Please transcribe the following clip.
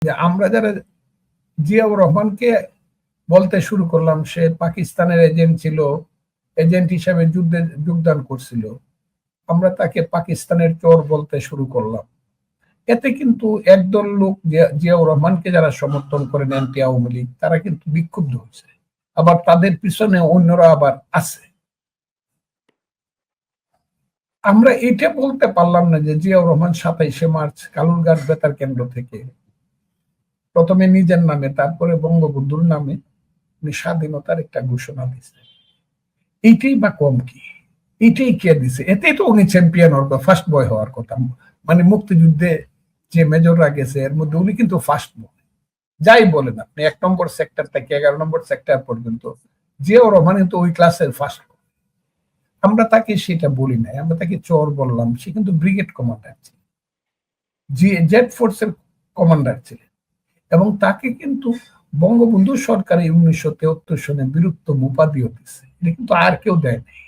যে আমরা যারা জিয়াউর রহমানকে বলতে শুরু করলাম সে পাকিস্তানের এজেন্ট ছিল, এজেন্ট হিসাবে যুদ্ধে যোগদান করছিল, আমরা তাকে পাকিস্তানের চোর বলতে শুরু করলাম। এতে কিন্তু একদল লোক জিয়াউর রহমানকে যারা সমর্থন করেন অ্যান্টি আওয়ামী লীগ, তারা কিন্তু বিক্ষুব্ধ হয়েছে, আবার তাদের পিছনে অন্যরা আবার আছে। আমরা এটা বলতে পারলাম না যে জিয়াউর রহমান 27শে মার্চ কালুরঘাট বেতার কেন্দ্র থেকে প্রথমে নিজের নামে তারপরে বঙ্গবন্ধুর নামে উনি স্বাধীনতার একটা ঘোষণা দিয়েছে। এইটাই বা কম কি? এটাই কে দিছে? এতেই তো উনি চ্যাম্পিয়ন হওয়ার কথা, ফার্স্ট বয় হওয়ার কথা। মানে মুক্তিযুদ্ধে যে মেজররা গেছে এর মধ্যে উনি কিন্তু ফার্স্ট বয়। যাই বলেন আপনি 1 নম্বর সেক্টর থেকে 11 নম্বর সেক্টর পর্যন্ত জিয়াউর রহমান কিন্তু ওই ক্লাসের ফার্স্ট। আমরা তাকে সেটা বলি নাই, আমরা তাকে চোর বললাম। সে কিন্তু ব্রিগেড কমান্ডার ছিল, জেড ফোর্সের কমান্ডার ছিলেন, এবং তাকে কিন্তু বঙ্গবন্ধু সরকার 1973 সনে বীরত্তম উপাধিও দিচ্ছে। এটা কিন্তু আর কেউ দেয় নাই।